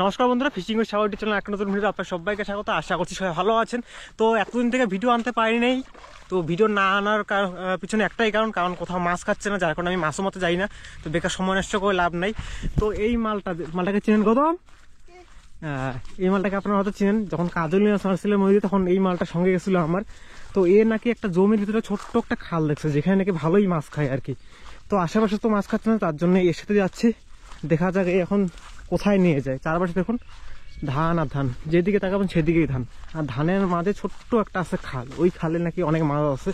নমস্কার বন্ধুরা, fishing with Sagar channel একটা নতুন ভিডিও আপনার সবাইকে স্বাগত। আশা করছি সবাই ভালো আছেন। তো এতদিন থেকে ভিডিও আনতে পারি নাই। তো ভিডিও না আনার পিছনে একটাই কারণ কোথাও মাছ খাচ্ছে না, যার কারণে আমি মাছও মতো যাই না। তো বেকার সময় নষ্ট করে লাভ নাই। তো এই মালটাকে চিনেন গৌতম? এই মালটাকে আপনারা হয়তো চিনেন। যখন কাজলিয়া সার্সিলের মধ্যে তখন এই মালটা সঙ্গে গেছিলো আমার। তো এ নাকি একটা জমির ভিতরে ছোট্ট একটা খাল দেখছে, যেখানে নাকি ভালোই মাছ খায় আর কি। তো আশেপাশে তো মাছ খাচ্ছে না, তার জন্য এর সাথে যাচ্ছে। দেখা যাক এখন কোথায় নিয়ে যায়। চারপাশে দেখুন ধান আর ধান, যেদিকে তাকাবেন সেদিকেই ধান। আর ধানের মাঝে ছোট্ট একটা আছে খাল, ওই খালে নাকি অনেক মাছ আছে।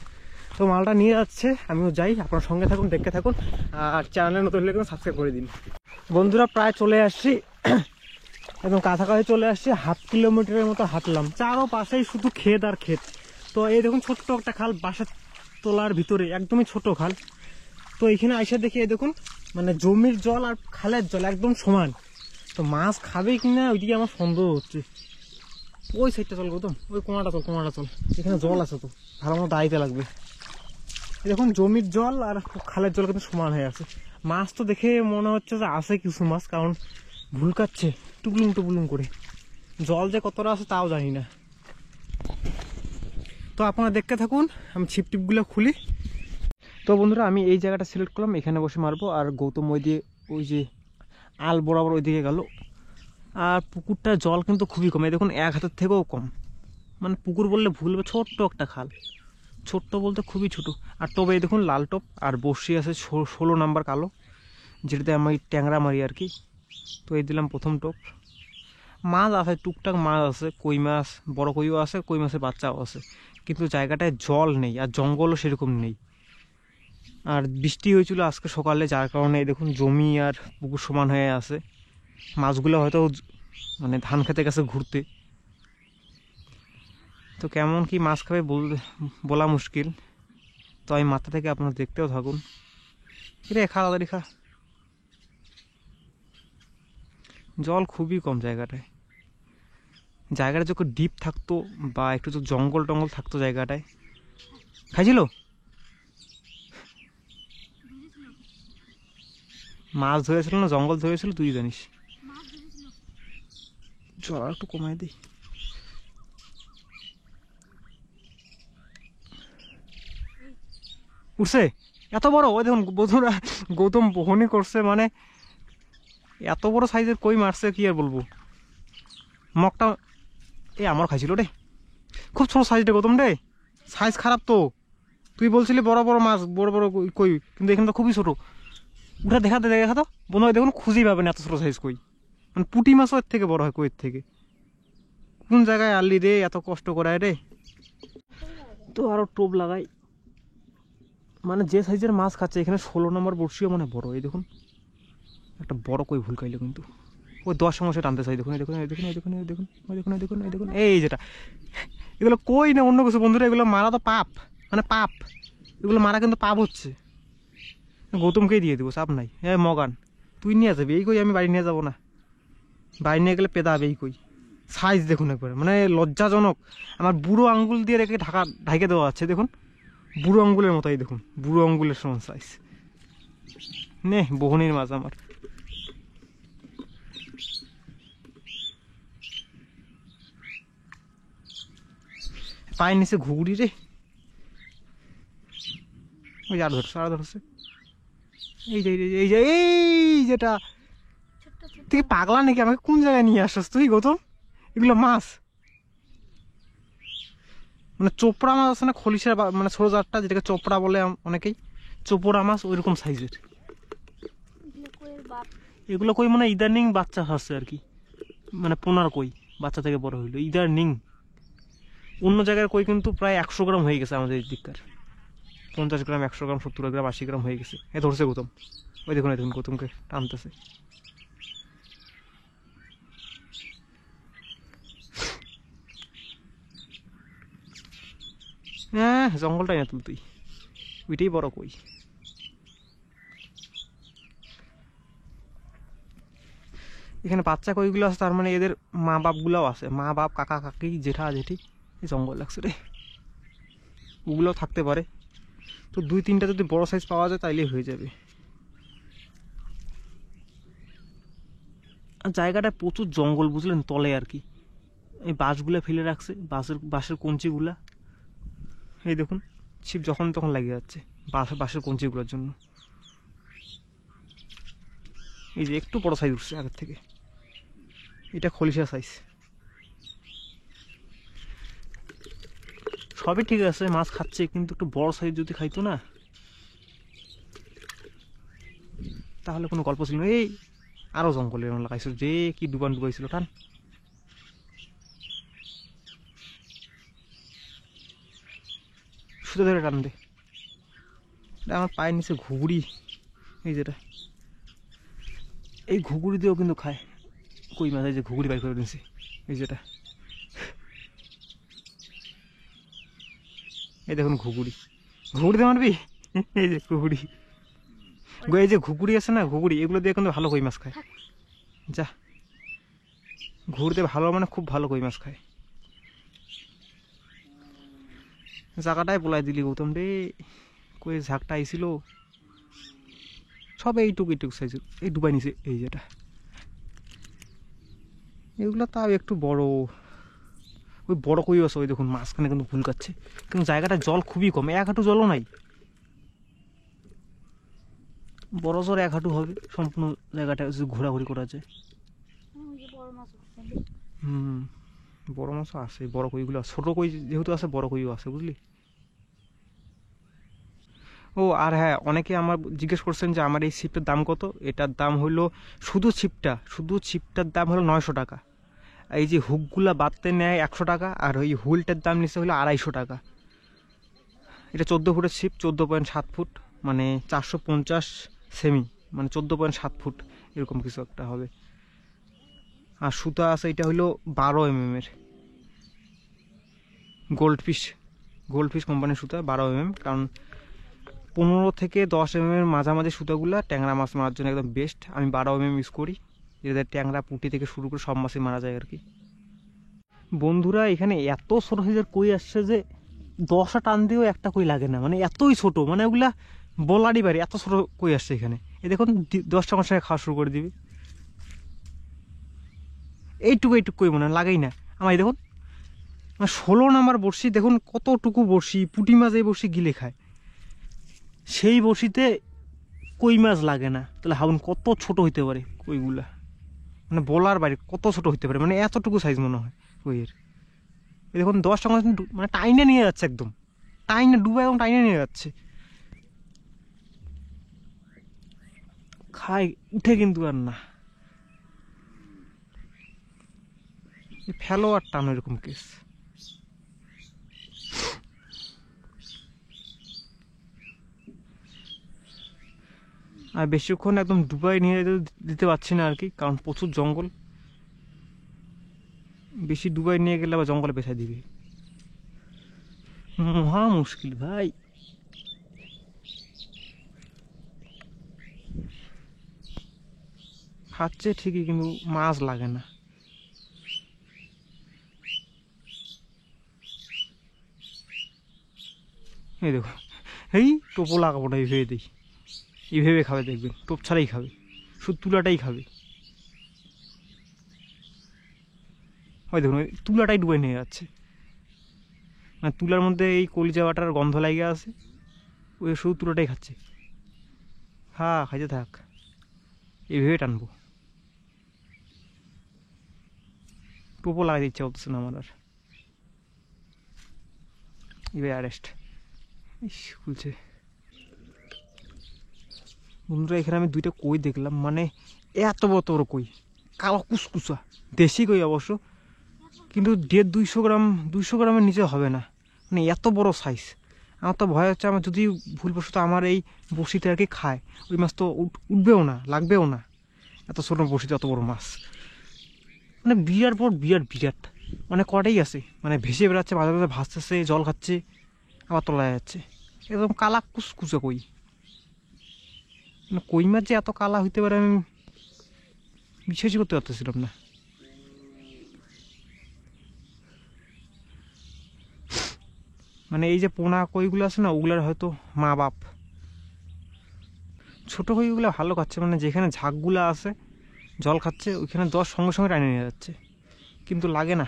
তো মালটা নিয়ে যাচ্ছে, আমিও যাই। আপনার সঙ্গে থাকুন, দেখতে থাকুন। আর চ্যানেলে নতুন হলে কিন্তু সাবস্ক্রাইব করে দিন। বন্ধুরা প্রায় চলে আসছি, একদম কাছাকাছি চলে আসছি। 1/2 কিলোমিটারের মতো হাঁটলাম। চারো পাশেই শুধু ক্ষেত আর ক্ষেত। তো এই দেখুন ছোট্ট একটা খাল, বাসার তোলার ভিতরে, একদমই ছোট খাল। তো এখানে আইসা দেখি এই দেখুন, মানে জমির জল আর খালের জল একদম সমান। তো মাছ খাবে কিনা ওইদিকে আমার সন্দেহ হচ্ছে। ওই সাইডটা চল গৌতম, ওই কোনাটা চল, এখানে জল আছে, তো ভালো মতো দাঁড়াইতে লাগবে। দেখুন জমির জল আর খালের জল কিন্তু সমান হয়ে আছে। মাছ তো দেখে মনে হচ্ছে যে আছে কিছু মাছ, কারণ ভুলকাচ্ছে টুকলুং করে। জল যে কতটা আছে তাও জানি না। তো আপনারা দেখতে থাকুন, আমি ছিপটিপগুলো খুলি। তো বন্ধুরা আমি এই জায়গাটা সিলেক্ট করলাম, এখানে বসে মারবো। আর গৌতম ওই দিয়ে ওই যে আল বরাবর ওই দিকে গেল। আর পুকুরটা জল কিন্তু খুবই কম, এই দেখুন 1 হাতের থেকেও কম। মানে পুকুর বললে ভুল হবে, ছোট্ট একটা খাল। ছোট্ট বলতে খুবই ছোট। আর তবে এই দেখুন লাল টপ আর বর্ষি আছে 16 নাম্বার কালো, যেটাতে আমি ট্যাংরা মারি আর কি। তো এই দিলাম প্রথম টোপ। মাছ আছে টুকটাক, মাছ আছে, কই মাছ, বড় কইও আছে, কই মাছের বাচ্চাও আছে। কিন্তু জায়গাটায় জল নেই, আর জঙ্গলও সেরকম নেই। আর বৃষ্টি হয়েছিল আজকে সকালে, যার কারণে দেখুন জমি আর পুকুর সমান হয়ে আছে। মাছগুলো হয়তো মানে ধান খেতে গেছে ঘুরতে। তো কেমন কি মাছ খাবে বলা মুশকিল। তো আমি মাথা থেকে আপনারা দেখতেও থাকুন। রে খা তাড়াতাড়ি খা। জল খুবই কম জায়গাটায়। জায়গাটা যখন ডিপ থাকতো বা একটু তো জঙ্গল টঙ্গল থাকতো জায়গাটায়। খাইছিল মাছ ধরেছিল না জঙ্গল ধরেছিল তুই জানিস। জল আর একটু কমাই দিই। উঠছে এত বড়, ওই দেখুন বন্ধুরা গৌতম বহনি করছে। মানে এত বড় সাইজের কই মারছে, কি আর বলবো। মগটা এ আমার খাইছিল রে, খুব ছোট সাইজটা গৌতম রে। সাইজ খারাপ তো, তুই বলছিলি বড় বড় মাছ, বড় বড় কই, কিন্তু এখানে তো খুবই ছোট। উঠা দেখা তো বন্ধু, দেখুন খুঁজেই পাবেন এত ছোট সাইজ কই। মানে পুঁটি মাছও এর থেকে বড় হয় কইয়ের থেকে। কোন জায়গায় আনলি রে, এত কষ্ট করায় রে। তো আরো টোপ লাগাই। মানে যে সাইজের মাছ খাচ্ছে, এখানে 16 নম্বর বড়শিও মানে বড়। এই দেখুন একটা বড় কই ভুল খাইলো, কিন্তু ওই 10 সমস্যা টানতে চাই। দেখুন এই যেটা, এগুলো কই না অন্য কিছু বন্ধুরা, এগুলো মারা তো পাপ, মানে পাপ। এগুলো মারা কিন্তু পাপ হচ্ছে। গৌতমকেই দিয়ে দেবো, চাপ নাই। হ্যাঁ মগান তুই নিয়ে যাবি এই কই, আমি বাড়ি নিয়ে যাবো না। বাড়ি নিয়ে গেলে পেদা হবে এই কই। সাইজ দেখুন একবারে, মানে লজ্জাজনক। আমার বুড়ো আঙ্গুল দিয়ে রেখে ঢাকে দেওয়া আছে। দেখুন বুড়ো আঙ্গুলের মতোই, দেখুন বুড়ো আঙ্গুলের সমান সাইজ। নে বহনির মাছ আমার। পায়ের নিচে ঘুঘুড়ি রে। ওই আর ধরছে এই যেটা। তুই পাগলা নাকি, আমাকে কোন জায়গায় নিয়ে আসছ তুই গৌতম? এগুলো মাছ মানে চোপড়া মাছ আছে না, খলিশার মানে ছোট জাতটা, যেটাকে চোপড়া বলে অনেকেই, চোপড়া মাছ ওইরকম সাইজের। এগুলো কই মানে ইদানিং বাচ্চা হচ্ছে আর কি, মানে পোনার কই বাচ্চা থেকে বড় হইলো ইদানিং। অন্য জায়গার কই কিন্তু প্রায় 100 গ্রাম হয়ে গেছে, আমাদের এই দিককার 50 গ্রাম, 100 গ্রাম, 70 গ্রাম, 80 গ্রাম হয়ে গেছে। এ ধরছে গৌতম, ওই দেখুন গৌতমকে টানতেছে। হ্যাঁ জঙ্গলটাই না তুল তুই, ওইটাই বড় কই। এখানে বাচ্চা কইগুলো আছে, তার মানে এদের মা বাপ গুলাও আছে, মা বাপ, কাকা কাকি, জেঠা জেঠি। এই জঙ্গল লাগছে রে, ওগুলোও থাকতে পারে। তো 2-3টা যদি বড় সাইজ পাওয়া যায় তাইলেই হয়ে যাবে। আর জায়গাটা প্রচুর জঙ্গল বুঝলেন, তলে আর কি। এই বাঁশগুলো ফেলে রাখছে, বাঁশের কঞ্চিগুলা, এই দেখুন ছিপ যখন তখন লাগে যাচ্ছে বাঁশের কঞ্চিগুলোর জন্য। এই যে একটু বড় সাইজ উঠছে আগের থেকে, এটা খলিশা সাইজ। সবই ঠিক আছে, মাছ খাচ্ছে, কিন্তু একটু বড় সাইজ যদি খাইতো না তাহলে কোনো গল্প ছিল না। এই আরো জঙ্গলে লাগাইছিল, যে কি ডুবাইছিল। টান, সুতো ধরে টান দে। আমার পায়ের নিচে ঘুঘুড়ি, এই যেটা, এই ঘুঘুড়ি দিয়েও কিন্তু খায় কই মাছ। এই যে ঘুঘুড়ি বাইর করে নিয়েছে, এই যেটা, এই দেখুন ঘুঘুড়ি দিয়ে মারবি। এই যে ঘুঘুড়ি, এই যে ঘুঘুড়ি আছে না, ঘুঘুড়ি, এগুলো দিয়ে কিন্তু ভালো কই মাছ খায়। যা, ঘুঘুড়ি দিয়ে ভালো, মানে খুব ভালো কই মাছ খায়। জায়গাটাই বলাই দিলি গৌতম রে, কই ঝাঁকটা আইছিল সব এইটুকু সাইজ, এই ডুবাই নিছে। এই যেটা, এগুলো তাও একটু বড়, ওই বড় কই আছে, ওই দেখুন মাঝখানে কিন্তু ভুল কাচ্ছে, কিন্তু জায়গাটা জল খুবই কম, এক হাঁটু জলও নাই। বড় জোর এক হাঁটু হবে সম্পূর্ণ জায়গাটা, ঘোরাঘুরি করা যায়। বড় মাছও আছে, বড় কইগুলো, ছোট কই যেহেতু আছে বড় কইও আছে, বুঝলি। ও আর হ্যাঁ, অনেকে আমার জিজ্ঞেস করছেন যে আমার এই ছিপটার দাম কত। এটার দাম হলো শুধু ছিপটার দাম হলো 900 টাকা। এই যে হুকগুলা বাঁধতে নেয় 100 টাকা, আর ওই হুইলটার দাম নিচ্ছে হলো 250 টাকা। এটা 14 ফুটের ছিপ, 14.7 ফুট, মানে 450 সেমি, মানে 14.7 ফুট এরকম কিছু একটা হবে। আর সুতা আছে, এটা হলো 12 mm এর গোল্ডফিশ কোম্পানির সুতা, 12 mm। কারণ 15 থেকে 10 mm এর মাঝামাঝি সুতাগুলা ট্যাংরা মাছ মারার জন্য একদম বেস্ট। আমি 12 mm ইউজ করি, এদের ট্যাংরা পুঁটি থেকে শুরু করে সব মাছই মারা যায় আর কি। বন্ধুরা এখানে এত ছোট সাইজের কই আসছে যে 10টা টান দিয়েও একটা কই লাগে না, মানে এতই ছোট, মানে ওগুলা বলারই বাড়ি, এত ছোট কই আসছে এখানে। এই দেখুন 10টা মাস খাওয়া শুরু করে দিবি, এইটুকু কই মনে লাগাই না আমার। দেখুন 16 নাম্বার বড়শি, দেখুন কতটুকু বড়শি, পুঁটি মাছ এই বড়শি গিলে খায়, সেই বড়শিতে কই মাছ লাগে না। তাহলে হাউন কত ছোট হইতে পারে কইগুলা, মানে বলার বাইরে কত ছোট হইতে পারে, মানে এতটুকু সাইজ মনে হয় কইয়ের। এই দেখুন 10টা মাছ মানে টাইনে নিয়ে যাচ্ছে, একদম টাইনে ডুবে, একদম টাইনে নিয়ে যাচ্ছে, খায় উঠে কিন্তু আর না। ফেলো আর টানো, এরকম কেস। আর বেশিক্ষণ একদম ডুবাই নিয়ে দিতে পারছি না আর কি, কারণ প্রচুর জঙ্গল, বেশি ডুবাই নিয়ে গেলে আবার জঙ্গলে পেছাই দিবি, মহা মুশকিল ভাই। খাচ্ছে ঠিকই, কিন্তু মাছ লাগে না। এই দেখো, এই টোপও লাগাবো না, এইভাবে দিই, এইভাবে খাবে, দেখবেন টোপ ছাড়াই খাবে, শুধু তুলাটাই খাবে। ওই দেখুন ওই তুলাটাই ডুবে নিয়ে যাচ্ছে, মানে তুলার মধ্যে এই কলিজা বাটার গন্ধ লাগিয়ে আছে, ওই শুধু তুলাটাই খাচ্ছে। হ্যাঁ খাইতে থাক, এইভাবে টানবো, টোপও লাগাই দিচ্ছে বলতেছে না আমার। আর এবার অ্যারেস্ট, ইস খুলছে। বন্ধুরা এখানে আমি 2টা কই দেখলাম, মানে এত বড় বড় কই, কালো কুসকুসা, দেশি কই অবশ্য, কিন্তু 150-200 গ্রামের নিচে হবে না, মানে এত বড় সাইজ। আমার তো ভয় হচ্ছে, আমার যদি ভুলবশত আমার এই বড়শিতে আর কি খায়, ওই মাছ তো উঠবেও না, লাগবেও না, এত ছোট বড়শিতে অত বড় মাছ, মানে বিরাট বড়, বিরাট, মানে কটাই আছে, মানে ভেসে বেড়াচ্ছে, মাঝে মাঝে ভাসতেছে, জল খাচ্ছে, আবার তোলা যাচ্ছে, একদম কালা কুসকুসে কই। মানে কই মাছ যে এত কালা হইতে পারে আমি বিশ্বাসই করতে পারতেছিলাম না। মানে এই যে পোনা কইগুলো আছে না, ওগুলার হয়তো মা বাপ। ছোট কইগুলো ভালো খাচ্ছে, মানে যেখানে ঝাঁকগুলো আছে, জল খাচ্ছে, ওইখানে 10 সঙ্গে সঙ্গে টানে নিয়ে যাচ্ছে, কিন্তু লাগে না।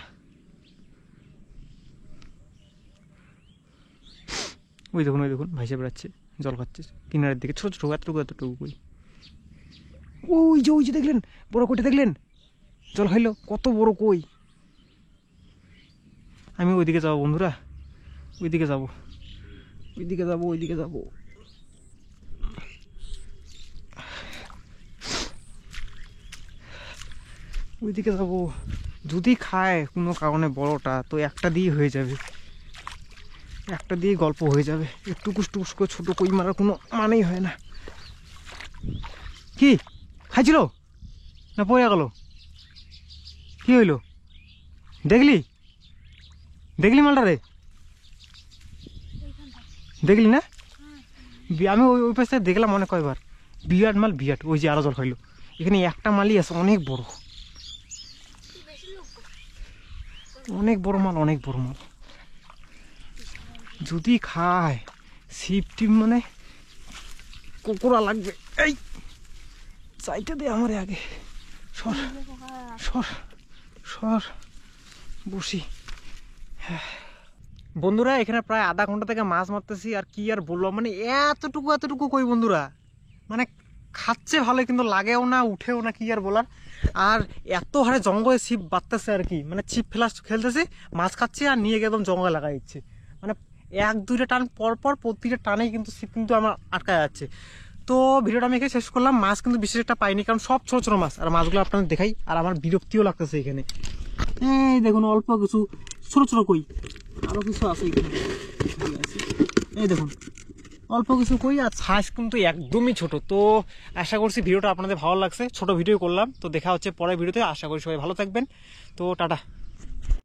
ওই দেখুন ভাইসে বেড়াচ্ছে, জল খাচ্ছে কিনারের দিকে, ছোট ছোট এতটুকু কই। ওই যে দেখলেন বড় কইটা, দেখলেন জল খাইলো, কত বড় কই। আমি ওইদিকে যাবো বন্ধুরা, ওইদিকে যাবো। যদি খায় কোনো কারণে বড়টা, তো একটা দিয়ে হয়ে যাবে, একটা দিয়ে গল্প হয়ে যাবে। টুকুস করে ছোট কই মারার কোনো মানেই হয় না। কি খাইছিল না পড়ে গেল? কি হইলো? দেখলি মালটা রে? দেখলি না? আমি ওই পাশে দেখলাম অনেক কয়বার। বিরাট মাল, বিরাট। ওই যে আরো জল খাইলো। এখানে একটা মালই আছে, অনেক বড় মাল। যদি খায় ছিপ টিপ মানে কোকড়া লাগবে। এই চাইটা দে আমারে আগে, সর বসি। বন্ধুরা এখানে প্রায় আধা ঘন্টা থেকে মাছ মারতেছি, আর কি আর বলবো, মানে এতটুকু কই বন্ধুরা, মানে খাচ্ছে ভালো কিন্তু লাগেও না, উঠেও না, কি আর বলার। আর এত হারে জঙ্গলে ছিপ বাঁধতেছে আর কি, মানে ছিপ খেলতেছে, মাছ খাচ্ছে আর নিয়ে গিয়ে একদম জঙ্গলে লাগাই দিচ্ছে। মানে 1-2টা টান পর প্রতিটা টানেই কিন্তু ছিপ কিন্তু আমার আটকা যাচ্ছে। তো ভিডিওটা আমি এখানে শেষ করলাম। মাছ কিন্তু বিশেষ একটা পাইনি, কারণ সব ছোট ছোট মাছ, আর মাছগুলো আপনাদের দেখাই। আর আমার বিরক্তিও লাগতেছে এখানে। এই দেখুন অল্প কিছু ছোট কই, আরো কিছু আছে এখানে। এই দেখুন অল্প কিছু কই, আর সাইজ কিন্তু একদমই ছোট। তো আশা করছি ভিডিওটা আপনাদের ভালো লাগছে, ছোট ভিডিও করলাম। তো দেখা হচ্ছে পরের ভিডিওতে, আশা করি সবাই ভালো থাকবেন। তো টাটা।